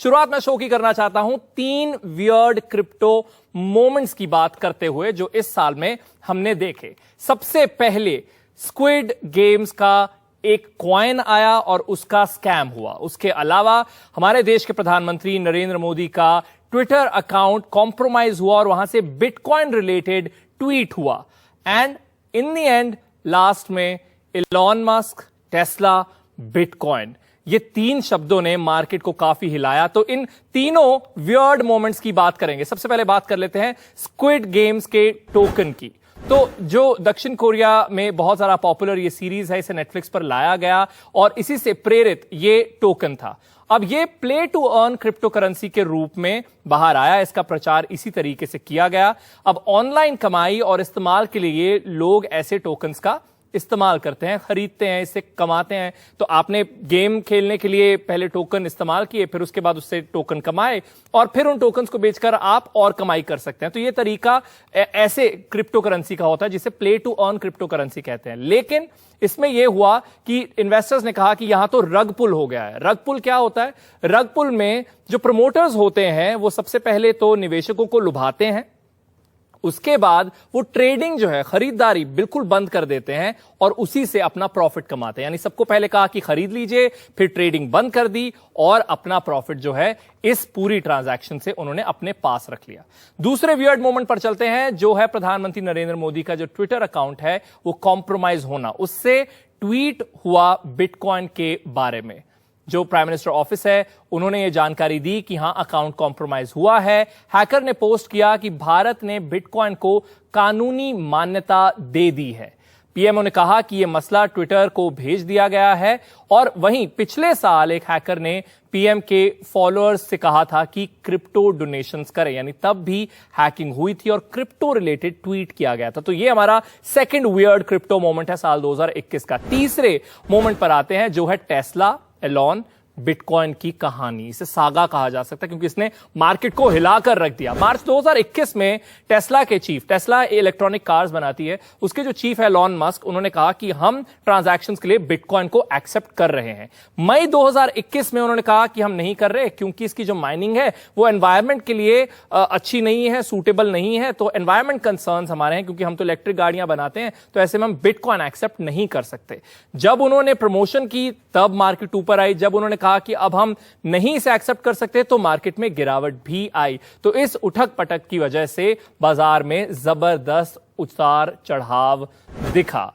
शुरुआत मैं शो की करना चाहता हूं 3 वियर्ड क्रिप्टो मोमेंट्स की बात करते हुए जो इस साल में हमने देखे। सबसे पहले स्क्विड गेम्स का एक कॉइन आया और उसका स्कैम हुआ। उसके अलावा हमारे देश के प्रधानमंत्री नरेंद्र मोदी का ट्विटर अकाउंट कॉम्प्रोमाइज हुआ और वहां से बिटकॉइन रिलेटेड ट्वीट हुआ। And in the end last में इलॉन मस्क, टेस्ला, बिटकॉइन, ये 3 शब्दों ने मार्केट को काफी हिलाया। तो इन तीनों वियर्ड मोमेंट्स की बात करेंगे। सबसे पहले बात कर लेते हैं स्क्विड गेम्स के टोकन की। तो जो दक्षिण कोरिया में बहुत सारा पॉपुलर ये सीरीज है, इसे नेटफ्लिक्स पर लाया गया और इसी से प्रेरित ये टोकन था। अब ये play to earn crypto currency के रूप में बाहर आया। इसका प्रचार इसी तरीके से किया गया। अब ऑनलाइन कमाई और इस्तेमाल के लिए लोग ऐसे टोकन्स का इस्तेमाल करते हैं, खरीदते हैं, इससे कमाते हैं। तो आपने गेम खेलने के लिए पहले टोकन इस्तेमाल किए, फिर उसके बाद उससे टोकन कमाए और फिर उन टोकन्स को बेचकर आप और कमाई कर सकते हैं। तो ये तरीका ऐसे क्रिप्टो करेंसी का होता है जिसे play to earn crypto currency कहते हैं। लेकिन इसमें यह हुआ कि इन्वेस्टर्स ने कहा कि यहां तो रग पुल हो गया है। रग पुल क्या होता है? रग पुल में जो प्रमोटर्स होते हैं वो सबसे पहले तो निवेशकों को लुभाते हैं, उसके बाद वो ट्रेडिंग जो है, खरीदारी बिल्कुल बंद कर देते हैं और उसी से अपना प्रॉफिट कमाते हैं। यानी सबको पहले कहा कि खरीद लीजिए, फिर ट्रेडिंग बंद कर दी और अपना प्रॉफिट जो है इस पूरी ट्रांजैक्शन से उन्होंने अपने पास रख लिया। दूसरे वियर्ड मोमेंट पर चलते हैं, जो है प्रधानमंत्री नरेंद्र मोदी का जो ट्विटर अकाउंट है वो कॉम्प्रोमाइज होना। उससे ट्वीट हुआ बिटकॉइन के बारे में। जो प्राइम मिनिस्टर ऑफिस है उन्होंने ये जानकारी दी कि हां अकाउंट कॉम्प्रोमाइज हुआ है। हैकर ने पोस्ट किया कि भारत ने बिटकॉइन को कानूनी मान्यता दे दी है। पीएमओ ने कहा कि यह मसला ट्विटर को भेज दिया गया है। और वहीं पिछले साल एक हैकर ने पीएम के फॉलोअर्स से कहा था कि क्रिप्टो डोनेशंस करें, यानी तब भी हैकिंग हुई थी और क्रिप्टो रिलेटेड ट्वीट किया गया था। तो ये हमारा सेकंड वियर्ड क्रिप्टो मोमेंट है साल 2021 का। तीसरे मोमेंट पर आते हैं जो है टेस्ला, एलॉन, बिटकॉइन की कहानी। इसे सागा कहा जा सकता है क्योंकि इसने मार्केट को हिलाकर रख दिया। मार्च 2021 में टेस्ला के चीफ, टेस्ला इलेक्ट्रॉनिक कार्स बनाती है, उसके जो चीफ है एलॉन मस्क, उन्होंने कहा कि हम ट्रांजैक्शंस के लिए बिटकॉइन को एक्सेप्ट कर रहे हैं। मई 2021 में उन्होंने कहा कि हम नहीं कर रहे क्योंकि इसकी जो माइनिंग है वो एनवायरमेंट के लिए अच्छी नहीं है, सूटेबल नहीं है। तो एनवायरमेंट कंसर्न्स हमारे हैं क्योंकि हम तो इलेक्ट्रिक गाड़ियां बनाते हैं, तो ऐसे में हम बिटकॉइन एक्सेप्ट नहीं कर सकते। जब उन्होंने प्रमोशन की तब मार्केट ऊपर आई। जब उन्होंने कहा कि अब हम नहीं इसे एक्सेप्ट कर सकते तो मार्केट में गिरावट भी आई। तो इस उठक पटक की वजह से बाजार में जबरदस्त उतार चढ़ाव दिखा।